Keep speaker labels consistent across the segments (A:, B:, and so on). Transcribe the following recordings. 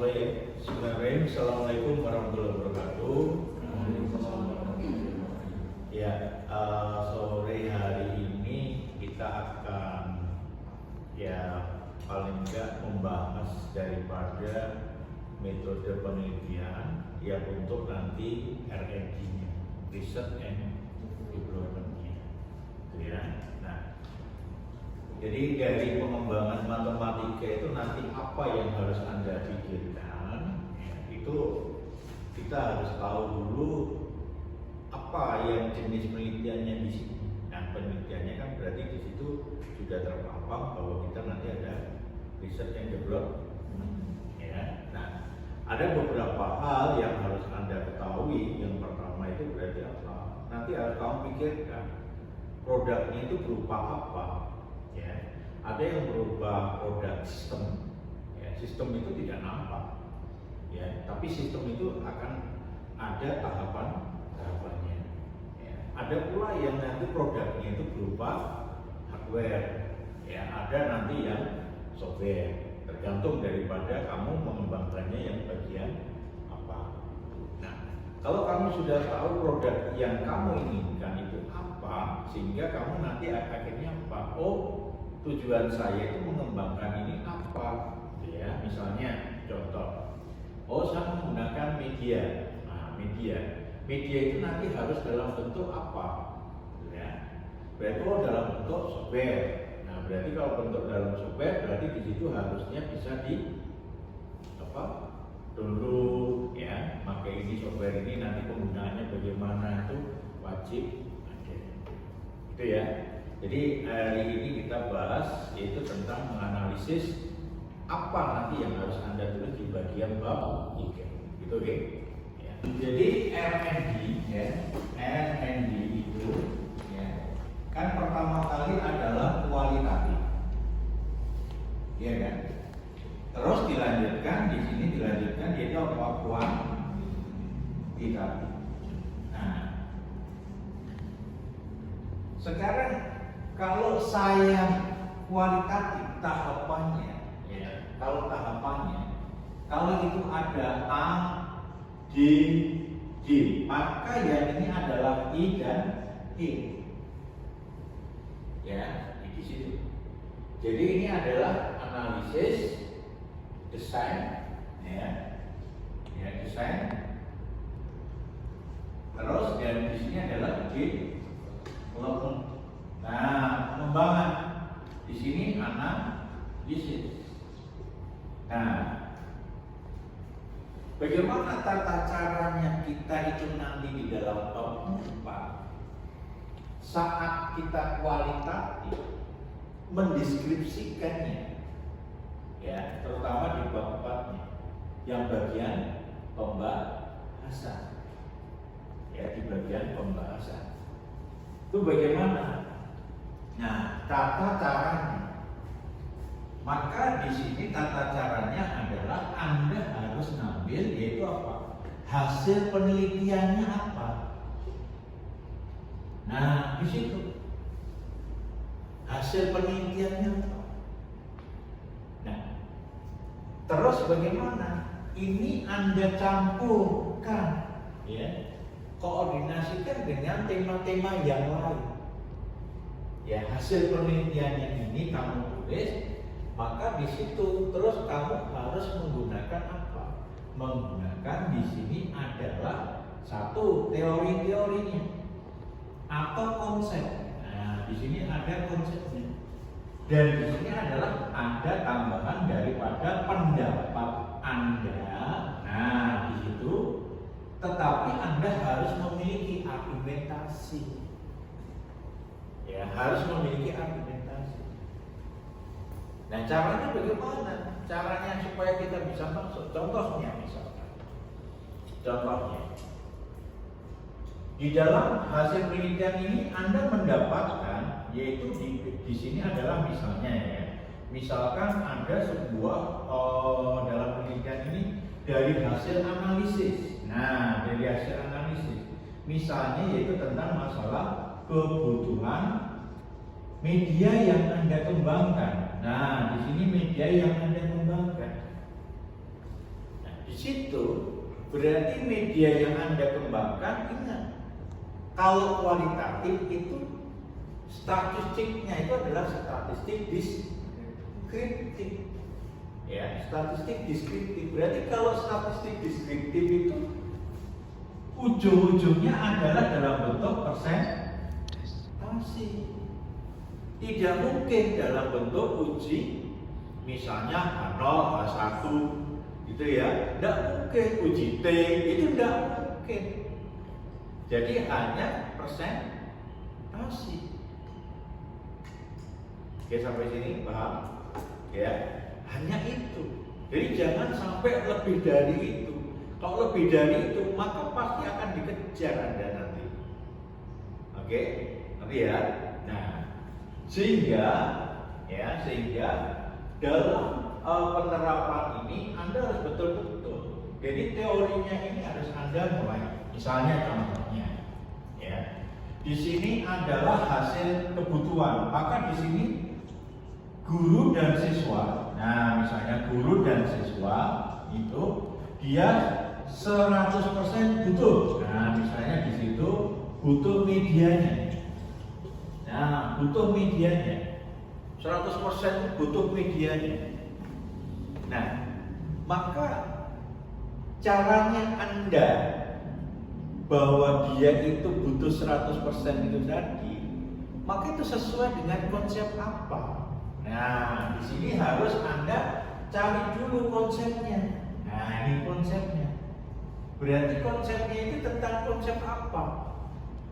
A: Bismillahirrahmanirrahim. Assalamualaikum warahmatullahi wabarakatuh. Ya, sore hari ini kita akan paling enggak membahas daripada metode penelitian yang untuk nanti R&D-nya, Research and Development-nya. Ya. Nah, jadi dari pengembangan matematika itu nanti apa yang harus Anda pikirkan, itu kita harus tahu dulu apa yang jenis penelitiannya di sini. Nah, penelitiannya kan berarti di situ sudah terpampang bahwa kita nanti ada research and development. Ya. Nah, ada beberapa hal yang harus Anda ketahui. Yang pertama itu berarti apa? Nanti harus kamu pikirkan produknya itu berupa apa. Ya, ada yang berupa produk sistem. Ya, sistem itu tidak nampak. Ya, tapi sistem itu akan ada tahapannya. Ya, ada pula yang nanti produknya itu berupa hardware. Ya, ada nanti yang software. Tergantung daripada kamu mengembangkannya yang bagian apa. Nah, kalau kamu sudah tahu produk yang kamu inginkan itu apa, sehingga kamu nanti akhirnya apa? Oh, tujuan saya itu mengembangkan ini apa, ya, misalnya contoh, oh saya menggunakan media. Nah, media itu nanti harus dalam bentuk apa, ya, berarti dalam bentuk software. Nah, berarti kalau bentuk dalam software berarti di situ harusnya bisa di download, ya, maka ini software ini nanti penggunaannya bagaimana itu wajib ada, itu ya. Jadi hari ini kita bahas yaitu tentang menganalisis apa nanti yang harus Anda tulis di bagian bab 3. Gitu, oke? Ya. Jadi R&D, ya, R&D itu, ya, kan pertama kali adalah kualitatif, ya kan? Terus dilanjutkan di sini yaitu apa? Kuantitatif. Nah, sekarang kalau saya kualitatif tahapannya, ya, kalau itu ada A, D, D, maka yang ini adalah I dan E, ya, di situ. Jadi ini adalah analisis, desain, ya, desain. Terus dan di sini adalah development. Nah, pengembangan di sini analisis. Nah, bagaimana tata caranya kita itu nanti di dalam bab 4 saat kita kualitatif mendeskripsikannya, ya, terutama di bab 4-nya yang bagian pembahasan, ya, di bagian pembahasan itu bagaimana? Nah, tata caranya, maka di sini tata caranya adalah Anda harus ngambil yaitu apa? Hasil penelitiannya apa? Nah, di situ hasil penelitiannya apa? Nah, terus bagaimana? Ini Anda campurkan, ya, koordinasikan dengan tema-tema yang lain. Ya, hasil penelitiannya ini kamu tulis, maka di situ terus kamu harus menggunakan apa? Menggunakan di sini adalah satu teori-teorinya atau konsep. Nah, di sini ada konsepnya. Dan di sini adalah ada tambahan daripada pendapat Anda. Nah, di situ tetapi Anda harus memiliki argumentasi. Ya, harus memiliki argumentasi. Nah, caranya bagaimana? Caranya supaya kita bisa masuk. Contohnya misalkan. Di dalam hasil penelitian ini Anda mendapatkan yaitu di sini adalah misalnya, ya. Misalkan ada sebuah dalam penelitian ini dari hasil analisis. Nah, dari hasil analisis misalnya yaitu tentang masalah kebutuhan media yang Anda kembangkan. Nah, di sini media yang Anda kembangkan. situ berarti media yang Anda kembangkan, ingat, kalau kualitatif itu statistiknya itu adalah statistik deskriptif. Ya, statistik deskriptif. Berarti kalau statistik deskriptif itu ujung-ujungnya adalah dalam bentuk persentase. Tidak mungkin dalam bentuk uji, misalnya H0, H1 gitu ya. Tidak mungkin uji T, itu tidak mungkin. Jadi hanya persentase. Oke, sampai sini paham? Ya, hanya itu. Jadi jangan sampai lebih dari itu. Kalau lebih dari itu, maka pasti akan dikejar Anda nanti. Oke, nanti ya. Nah, sehingga dalam penerapan ini Anda harus betul-betul. Jadi teorinya ini harus Anda mulai. Misalnya contohnya, ya, di sini adalah hasil kebutuhan. Maka di sini guru dan siswa. Nah, misalnya guru dan siswa itu dia 100% butuh. Nah, misalnya di situ butuh medianya. Nah, butuh medianya. 100% butuh medianya. Nah, maka caranya Anda bahwa dia itu butuh 100% itu tadi, maka itu sesuai dengan konsep apa? Nah, di sini harus Anda cari dulu konsepnya. Nah, ini konsepnya. Berarti konsepnya itu tentang konsep apa?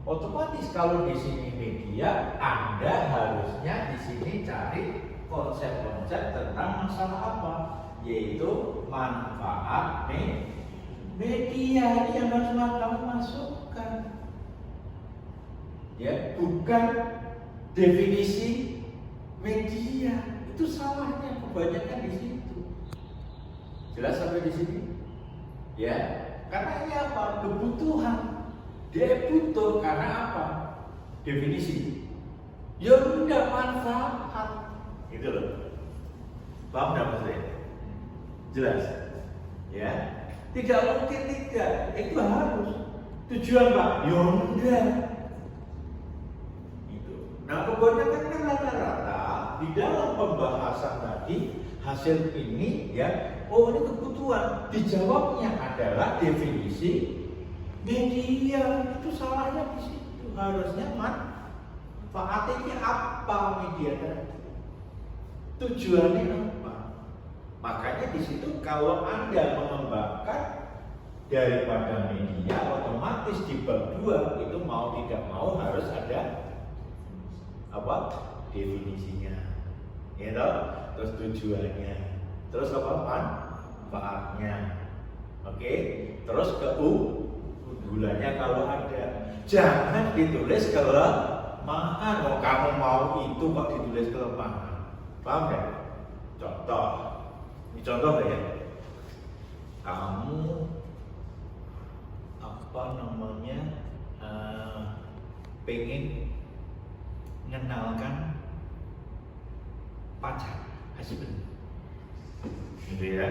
A: Otomatis kalau di sini media, Anda harusnya di sini cari konsep-konsep tentang masalah apa? Yaitu manfaat media yang harus kamu masukkan. Ya, bukan definisi media. Itu salahnya kebanyakan di situ. Jelas sampai di sini? Ya, karena ini apa? Kebutuhan. Dia butuh karena apa? Definisi. Ya udah manfaat. Gitu loh. Paham enggak maksudnya? Jelas? Ya. Tidak mungkin tidak. Itu harus. Tujuan Pak? Ya udah. Itu. Nah, kebanyakan kan rata-rata di dalam pembahasan tadi hasil ini ya, oh ini kebutuhan. Dijawabnya adalah definisi media. Itu salahnya di situ. Harusnya manfaatnya apa media tadi? Tujuannya apa? Makanya di situ kalau Anda mengembangkan daripada media, otomatis di bab 2 itu mau tidak mau harus ada apa? Definisinya. Ya toh? Terus tujuannya. Terus apa? Manfaatnya. Oke? Terus keunggulannya kalau ada. Jangan ditulis kelemahan. Oh, kamu mau itu kok ditulis kelemahan. Paham ya? Contoh. Ini contoh ya. Kamu apa namanya pengen mengenalkan pacar, husband, gitu ya.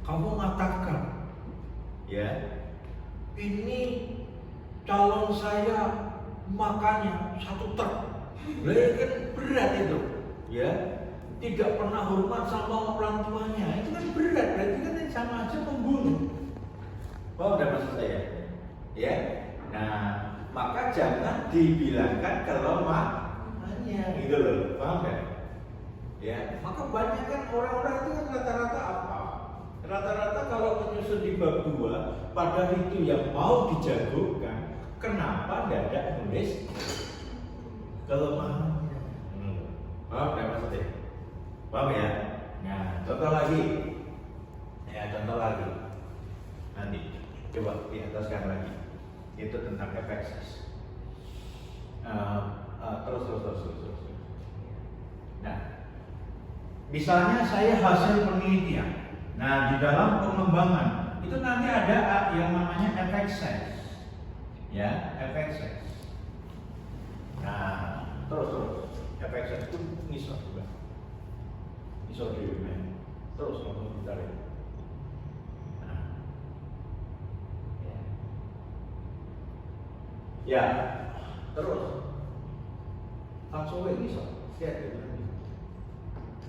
A: Kamu mengatakan, ya, ini calon saya makannya 1 truk, kan berat itu, ya. Tidak pernah hormat sama orang tuanya, itu kan berat, berarti kan sama aja membunuh. Paham udah maksud saya? Ya, nah maka jangan dibilangkan kelemahannya, gitu loh, paham kan? Ya, maka banyak kan orang-orang itu kan rata-rata apa? Rata-rata kalau menyusun di bab 2 pada itu yang mau dijagokan, kenapa tidak nulis kelemahannya? Paham udah maksudnya? Paham ya? Nah, contoh lagi. Ya, contoh lagi. Nanti coba diataskan lagi. Itu tentang efek ses. Terus. Nah, misalnya saya hasil penelitian. Nah, di dalam pengembangan itu nanti ada yang namanya efek ses. Ya, efek ses. Nah, terus efek ses itu misal juga. Terus ngomong bentar ya. Nah, Ya, terus langsung ini lihat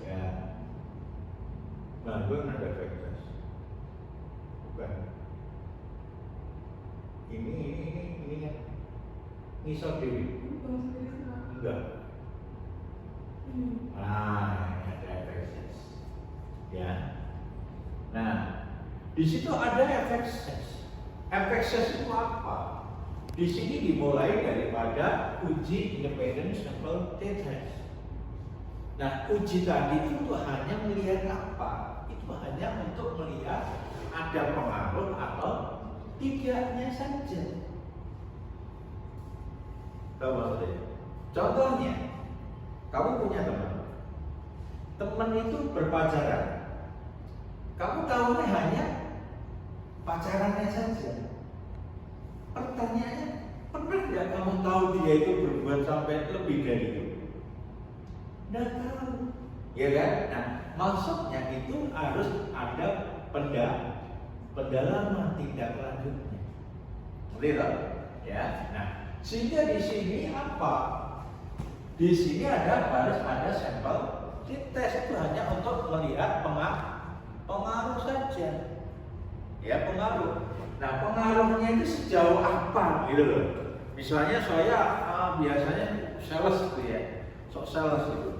A: ya. Nah, gue ada vektor. Bukan. Ini kan misal dewi. Enggak. Nah, ini ada efek ses. Ya. Nah, di situ ada efek ses. Efek ses itu apa? Di sini dimulai daripada uji independent sample t-test. Nah, uji tadi itu hanya melihat apa? Itu hanya untuk melihat ada pengaruh atau tidaknya saja. Tahu maksudnya? Contohnya, kamu punya teman. Teman itu berpacaran. Kamu tahunya hanya pacarannya saja. Pertanyaannya, pernah nggak kamu tahu dia itu berbuat sampai lebih dari itu? Nggak tahu, ya kan? Nah, maksudnya itu harus ada pendalaman tindak lanjutnya. Betul, ya. Nah, sehingga di sini apa? Di sini harus ada sampel tes itu hanya untuk melihat pengaruh saja, ya pengaruh. Nah, pengaruhnya itu sejauh apa gitu loh. Misalnya saya biasanya sales gitu ya, sok sales gitu.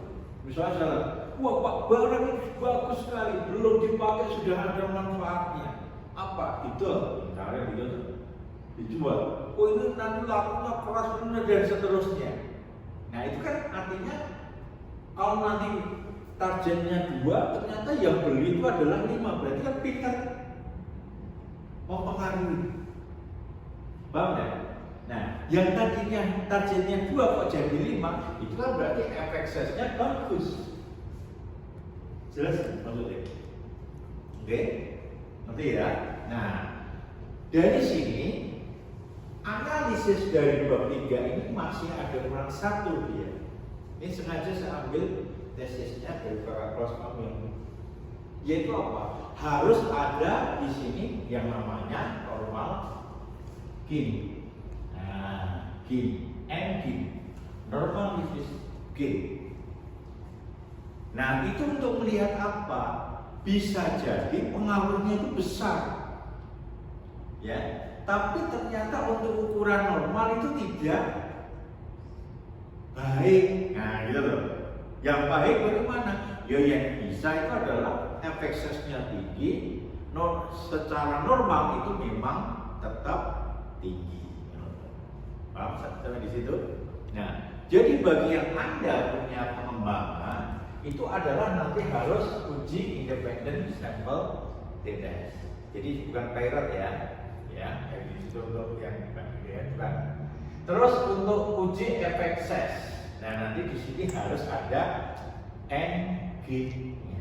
A: Misalnya sales, wah Pak, barang ini bagus sekali, belum dipakai sudah ada manfaatnya. Apa itu? Misalnya gitu dijual. Oh ini nanti lakunya keras benar dan seterusnya. Nah itu kan artinya kalau nanti targetnya 2, ternyata yang beli itu adalah 5, berarti kan pintar mempengaruhi. Paham ya? Nah, yang tadinya targetnya 2 kok jadi 5, itu kan berarti efek sesnya bagus. Jelas maksudnya? Oke? Ngerti ya? Nah, dari sini analisis dari bab 3 ini masih ada kurang 1 dia. Ini sengaja saya ambil tesisnya dari Kakak Klaus Kamil. Yaitu apa? Harus ada di sini yang namanya normal gain. Nah, gain, gain. Normal is gain. Nah, itu untuk melihat apa? Bisa jadi pengaruhnya itu besar. Ya, tapi ternyata untuk ukuran normal itu tidak baik. Nah, gitu loh. Yang baik bagaimana? Ya yang bisa itu adalah efek sesnya tinggi, secara normal itu memang tetap tinggi. Paham sampai di situ? Nah, jadi bagi yang Anda punya pengembangan itu adalah nanti harus uji independent sample t-test. Jadi bukan pilot ya, kayak di situ untuk yang bukan. Terus untuk uji efek ses, nah nanti di sini harus ada N-gain-nya.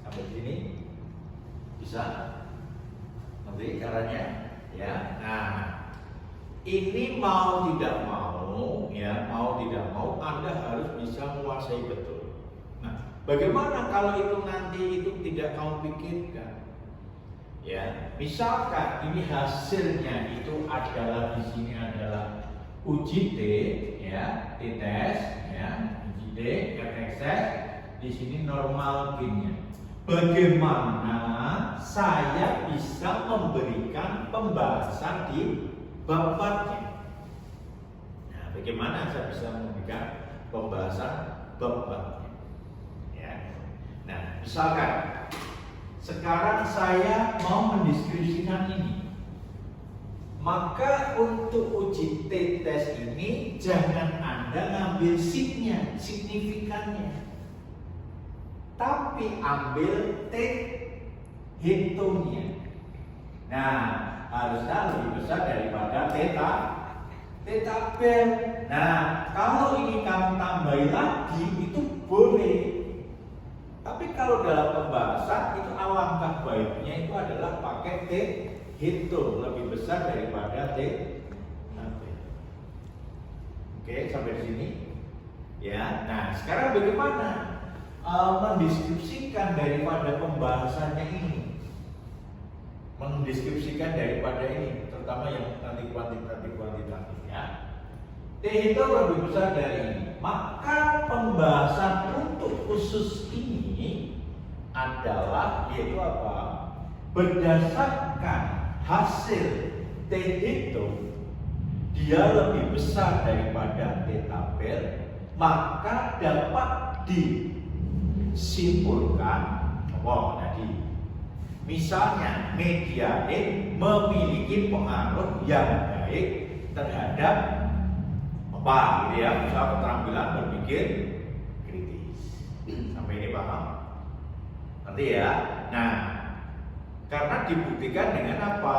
A: Sampai sini bisa? Nanti caranya, ya. Nah, ini mau tidak mau, Anda harus bisa menguasai betul. Nah, bagaimana kalau itu nanti itu tidak kamu pikirkan? Ya, misalkan ini hasilnya itu adalah di sini adalah uji T, ya, t-test, ya, uji T, efek ses, di sini normal gain-nya. Bagaimana saya bisa memberikan pembahasan di bab 4-nya? Nah, bagaimana saya bisa memberikan pembahasan bab 4-nya? Ya. Nah, misalkan sekarang saya mau mendeskripsikan ini. Maka untuk uji t-test ini jangan Anda ngambil signifikannya, tapi ambil hitungnya. Nah, harusnya lebih besar daripada theta bel. Nah, kalau ini kamu tambahin lagi itu boleh. Tapi kalau dalam pembahasan itu alangkah baiknya itu adalah pakai hitung lebih besar daripada Oke, sampai di sini. Ya. Nah, sekarang bagaimana mendeskripsikan daripada pembahasannya ini? mendeskripsikan daripada ini, terutama yang nanti kuantitatifnya. T itu lebih besar dari ini. Maka pembahasan untuk khusus ini adalah yaitu apa? Berdasarkan hasil T itu dia lebih besar daripada T tabel, maka dapat disimpulkan tadi misalnya media E memiliki pengaruh yang baik terhadap apa gitu ya, misal keterampilan berpikir kritis. Sampai ini paham? Nanti ya. Nah, karena dibuktikan dengan apa?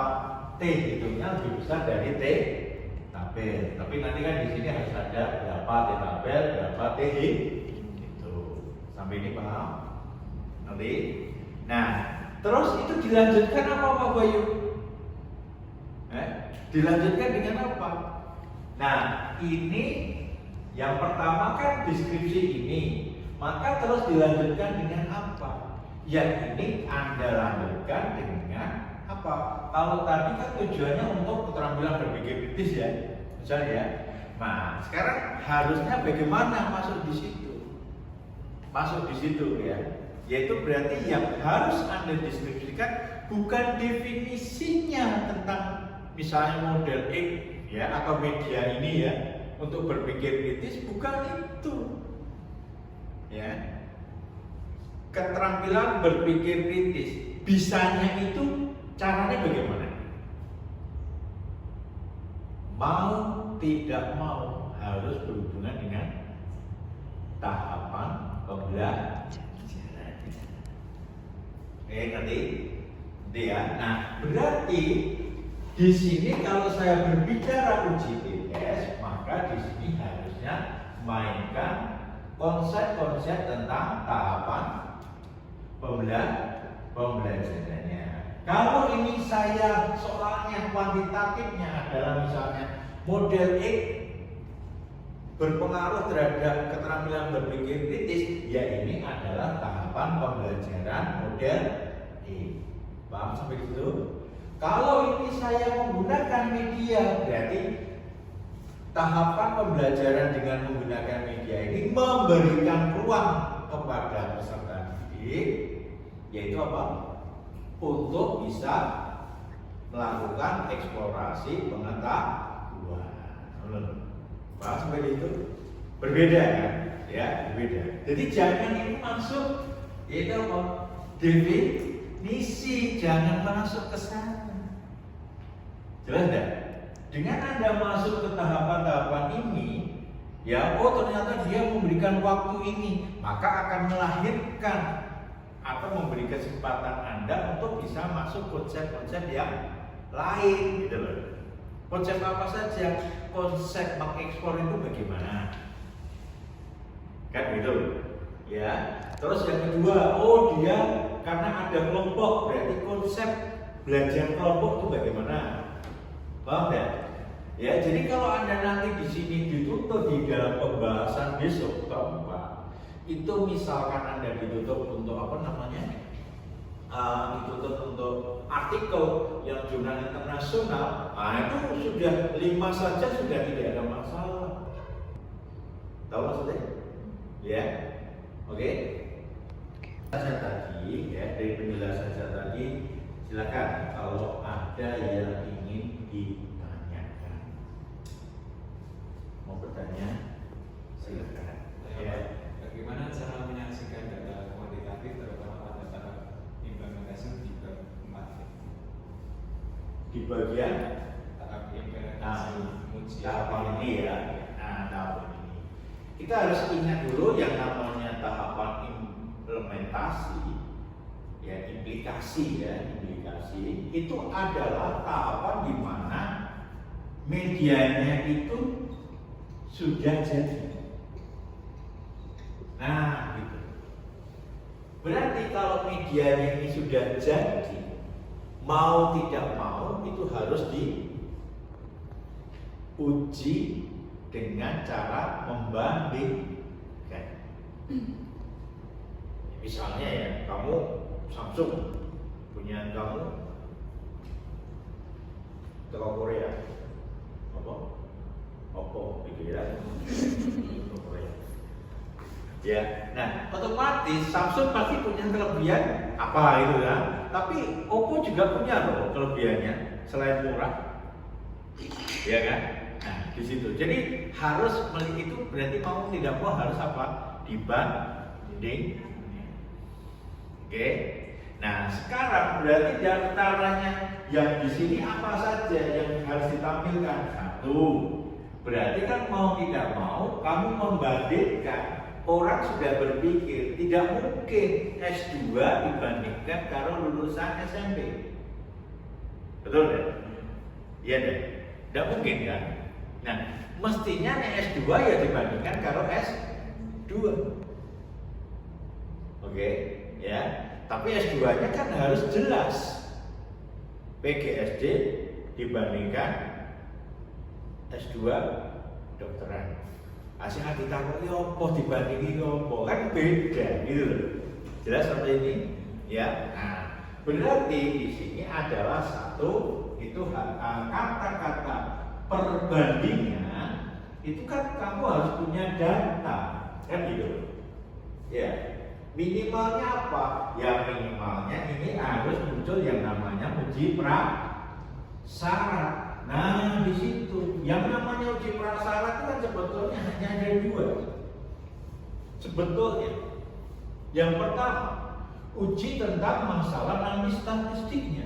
A: T hitungnya lebih besar dari T tabel. Tapi nanti kan di sini harus ada berapa T tabel, berapa T itu. Sampai ini paham? Nanti. Nah, terus itu dilanjutkan apa Pak Bayu? Dilanjutkan dengan apa? Nah, ini yang pertama kan deskripsi ini. Maka terus dilanjutkan dengan apa? Yang ini Anda lanjutkan dengan apa? Kalau tadi kan tujuannya untuk keterampilan berpikir kritis ya, misalnya ya. Nah, sekarang harusnya bagaimana masuk di situ? Masuk di situ ya. Yaitu berarti yang harus Anda deskripsikan bukan definisinya tentang misalnya model X ya atau media ini ya untuk berpikir kritis, bukan itu. Ya. Keterampilan berpikir kritis, bisanya itu caranya bagaimana? Mau tidak mau harus berhubungan dengan tahapan pembelajaran. Nanti ya. Nah, berarti di sini kalau saya berbicara uji TS, maka di sini harusnya mainkan konsep-konsep tentang tahapan pembelajarannya. Kalau ini saya soalnya kuantitatifnya adalah misalnya model X berpengaruh terhadap keterampilan berpikir kritis, ya ini adalah tahapan pembelajaran model E. Paham sampai situ? Kalau ini saya menggunakan media, berarti tahapan pembelajaran dengan menggunakan media ini memberikan ruang kepada peserta didik, yaitu apa? Untuk bisa melakukan eksplorasi pengetahuan. Paham sampai itu? Berbeda kan? Ya, berbeda. Jadi jangan ini masuk, yaitu apa? Definisi, jangan masuk ke sana. Jelas tidak? Dengan Anda masuk ke tahapan-tahapan ini, ya, oh ternyata dia memberikan waktu ini, maka akan melahirkan atau memberi kesempatan Anda untuk bisa masuk konsep-konsep yang lain, gitu loh. Konsep apa saja? Konsep mengeksplor itu bagaimana? Kan gitu, ya. Terus yang kedua, oh dia karena ada kelompok, berarti konsep belajar kelompok itu bagaimana? Paham ya? Ya, jadi kalau Anda nanti di sini ditutup di dalam pembahasan besok keempat, itu misalkan Anda ditutup untuk apa namanya? Ditutup untuk artikel yang jurnal internasional, itu sudah 5 saja sudah tidak ada masalah. Tahu maksudnya? Ya, oke. Saya tadi ya dari penjelasan saya tadi, silakan kalau ada yang ingin ditanyakan, mau bertanya, silakan. Ya.
B: Bagaimana cara menyaksikan data kuantitatif terutama data implementasi di bab 4?
A: Di bagian
B: tahap implementasi
A: tahapan ini ya. Nah, tahapan ini kita harus ingat dulu yang namanya tahapan implementasi, ya implikasi itu adalah tahapan di mana medianya itu sudah jadi. Nah, gitu. Berarti kalau medianya ini sudah jadi, mau tidak mau itu harus diuji dengan cara membandingkan. Misalnya ya, kamu Samsung punya kamu teko Korea. Apa? Oppo gitu ya. Korea. Ya, nah otomatis Samsung pasti punya kelebihan apa gitu kan. Tapi Oppo juga punya loh kelebihannya selain murah. Ya kan? Nah, di situ. Jadi harus itu berarti mau tidak mau harus apa? Dibanding. Oke. Nah, sekarang berarti diantaranya yang di sini apa saja yang harus ditampilkan? Satu, berarti kan mau tidak mau kamu membandingkan. Orang sudah berpikir tidak mungkin S2 dibandingkan kalau lulusan SMP. Betul kan? Iya deh. Tidak mungkin kan? Nah, mestinya S2 ya dibandingkan kalau S2. Oke, ya. Tapi S2-nya kan harus jelas. PGSD dibandingkan S2 dokteran. Asal kita kok opo dibandingi opo kan beda gitu loh. Jelas seperti ini ya. Nah, berarti di sini adalah satu itu kata-kata perbandingan itu kan kamu harus punya data kan gitu. Ya. Minimalnya apa? Ya minimalnya ini harus muncul yang namanya uji prasyarat. Nah di situ yang namanya uji prasyarat itu kan sebetulnya hanya ada dua. Sebetulnya yang pertama uji tentang masalah nanti statistiknya.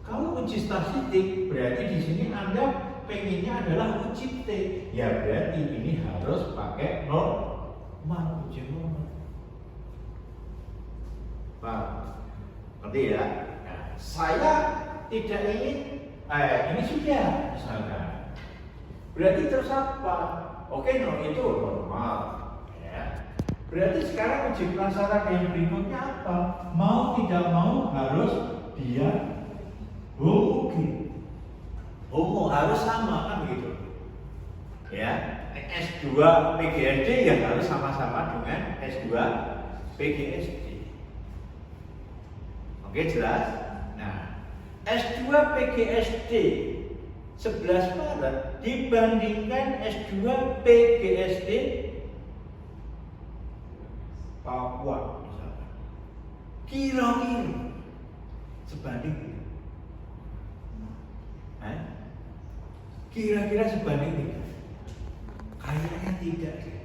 A: Kalau uji statistik berarti di sini Anda pengennya adalah uji T. Ya berarti ini harus pakai normal, uji normal. Paham? Ngerti ya? Nah, saya tidak ingin ini sudah misalkan. Berarti terus apa? Oke, itu normal. Ya. Berarti sekarang uji prasyarat yang berikutnya apa? Mau tidak mau harus dia homogen. Homo harus sama kan gitu. Ya, S2 PGSD ya harus sama-sama dengan S2 PGSD. Oke, jelas? Nah, S2 PGSD 11 Maret dibandingkan S2 PGSD Papua misalkan. Kira-kira sebanding gitu. Kira-kira sebanding gitu. Kayaknya tidak deh.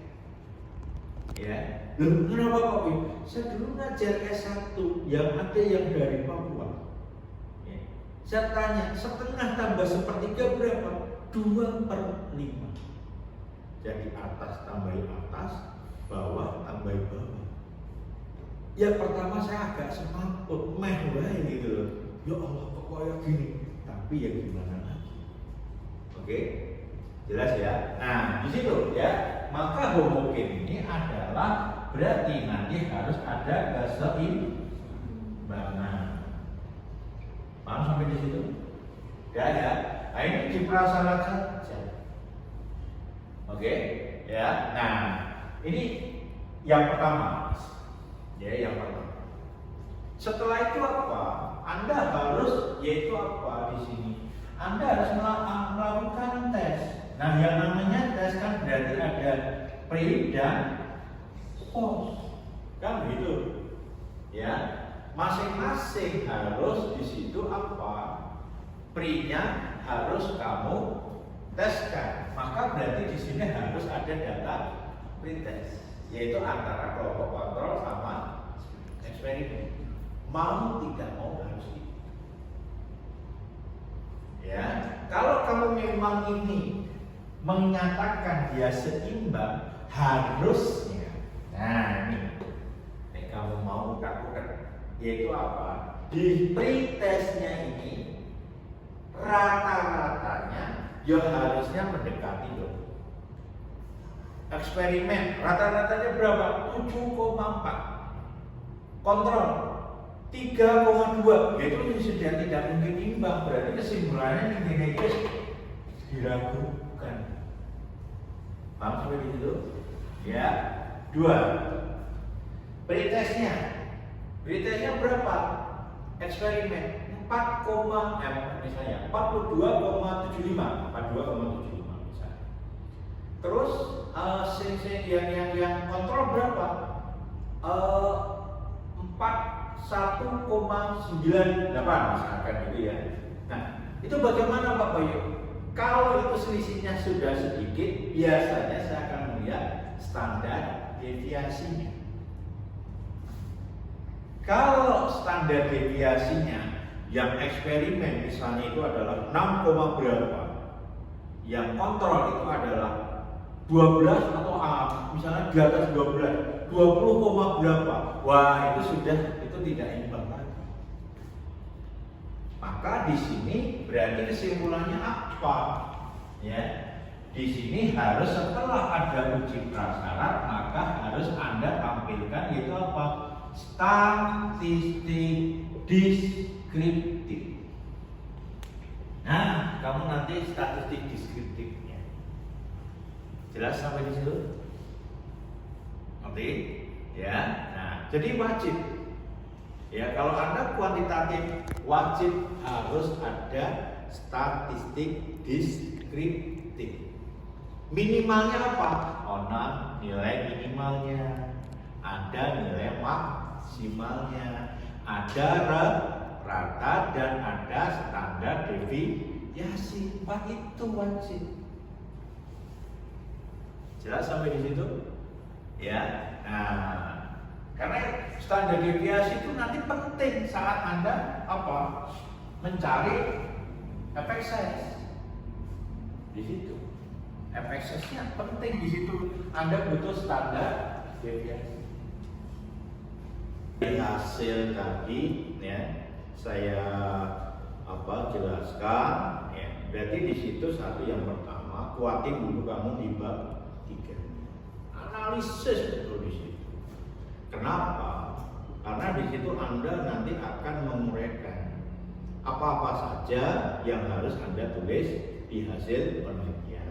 A: Ya. Loh, kenapa kok ini? Saya dulu ngajar S1 yang ada yang dari Papua. Saya tanya, setengah tambah sepertiga berapa? 2/5. Jadi atas tambahin atas, bawah tambahin bawah. Ya pertama saya agak semaput, meh gitu loh. Ya Allah kok kayak gini. Tapi ya gimana lagi? Oke, jelas ya. Nah di situ ya, maka homogen ini adalah berarti nanti harus ada keseimbangan. Paham sampai di situ? Ya. Nah ini uji prasyarat saja. Oke, ya. Nah ini yang pertama. Ya, yang pertama. Setelah itu apa? Anda harus yaitu apa di sini? Anda harus melakukan tes. Nah yang namanya tes kan berarti ada pre dan post. Kan gitu. Ya. Masing-masing harus di situ apa? Pre-nya harus kamu teskan. Maka berarti di sini harus ada data pretest, yaitu antara kelompok kontrol sama eksperimen. Mau tidak mau harus itu. Ya, kalau kamu memang ini menyatakan dia seimbang, harusnya. Nah ini kamu mau lakukan. Yaitu apa? Di pretestnya ini rata-ratanya ya harusnya mendekati dong. Eksperimen rata-ratanya berapa? 7,4. Kontrol 3,2. Yaitu sudah tidak mungkin imbang. Berarti kesimpulannya ini diragukan. Paham seperti itu? Ya. 2. Pretestnya berapa? eksperimen 42,75 misalnya. Terus yang kontrol berapa? 41,98 misalkan gitu ya. Nah, itu bagaimana Pak Bayu? Kalau itu selisihnya sudah sedikit, biasanya saya akan melihat standar deviasinya. Kalau standar deviasinya yang eksperimen misalnya itu adalah 6, berapa, yang kontrol itu adalah 12 atau misalnya di atas 12, 20, berapa, wah itu tidak imbang lagi. Maka di sini berarti kesimpulannya apa? Ya, di sini harus setelah ada uji prasyarat maka harus Anda tampilkan itu apa? Statistik deskriptif. Nah, kamu nanti statistik deskriptifnya. Jelas sampai di situ? Oke, ya. Nah, jadi wajib. Ya, kalau Anda kuantitatif wajib harus ada statistik deskriptif. Minimalnya apa? Nah, nilai minimalnya, ada nilai maksimalnya, ada rata dan ada standar deviasi. Pak, itu wajib. Jelas sampai di situ? Ya. Nah, karena standar deviasi itu nanti penting saat Anda mencari efek size. Di situ. Efek size-nya penting di situ. Anda butuh standar deviasi. Hasil tadi ya saya jelaskan ya. Berarti di situ satu yang pertama, kuatin dulu kamu di bab 3. Analisis betul di situ. Kenapa? Karena di situ Anda nanti akan menguraikan apa-apa saja yang harus Anda tulis di hasil penelitian.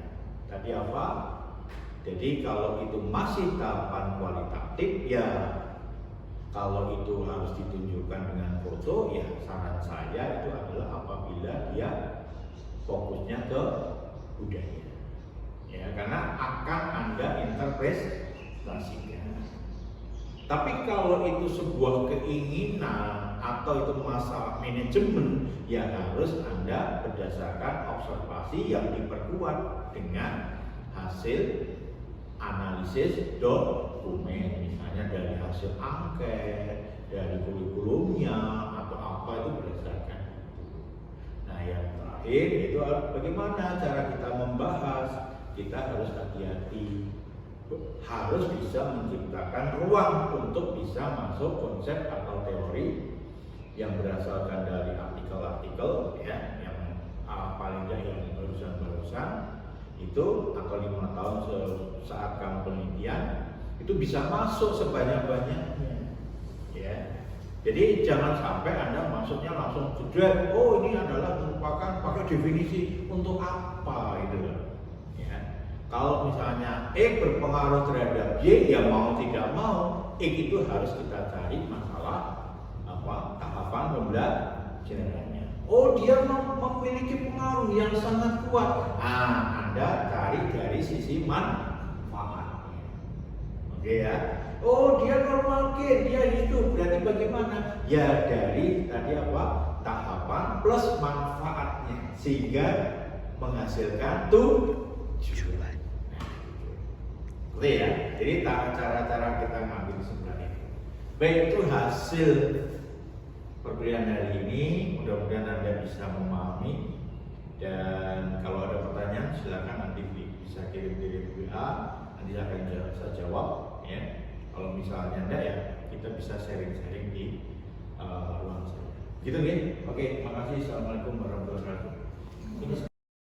A: Tadi apa? Jadi kalau itu masih tahapan kualitatif ya, kalau itu harus ditunjukkan dengan foto ya saran saya itu adalah apabila dia fokusnya ke budaya. Ya, karena akan Anda interpretasikan. Tapi kalau itu sebuah keinginan atau itu masalah manajemen, ya harus Anda berdasarkan observasi yang diperkuat dengan hasil analisis dokumen, misalnya dari hasil angket, dari kurikulumnya atau apa itu berdasarkan itu. Nah, yang terakhir itu bagaimana cara kita membahas. Kita harus hati-hati, harus bisa menciptakan ruang untuk bisa masuk konsep atau teori yang berasalkan dari artikel-artikel ya, yang paling tidak yang barusan itu atau 5 tahun saat kamu penelitian itu bisa masuk sebanyak-banyaknya ya. Jadi jangan sampai Anda masuknya langsung jedar, oh ini adalah merupakan pakai definisi untuk apa gitu loh. Kalau misalnya berpengaruh terhadap Y, ya mau tidak mau, itu harus kita cari masalah tahapan pembelajarannya. Oh, dia memiliki pengaruh yang sangat kuat. Anda cari dari sisi manfaatnya. Oke ya. Oh, dia normal gain, dia itu berarti bagaimana? Ya dari tadi tahapan plus manfaatnya sehingga menghasilkan tujuan. Oke ya, jadi cara-cara kita ngambil sebenarnya. Baik, itu hasil perkuliahan hari ini. Mudah-mudahan Anda bisa memahami. Dan kalau ada pertanyaan, silakan nanti bisa kirim-kirim WA. Nanti akan saya jawab. Ya. Kalau misalnya Anda ya, kita bisa sharing-sharing di ruang saya. Gitu ya. Oke, makasih. Assalamualaikum warahmatullahi wabarakatuh.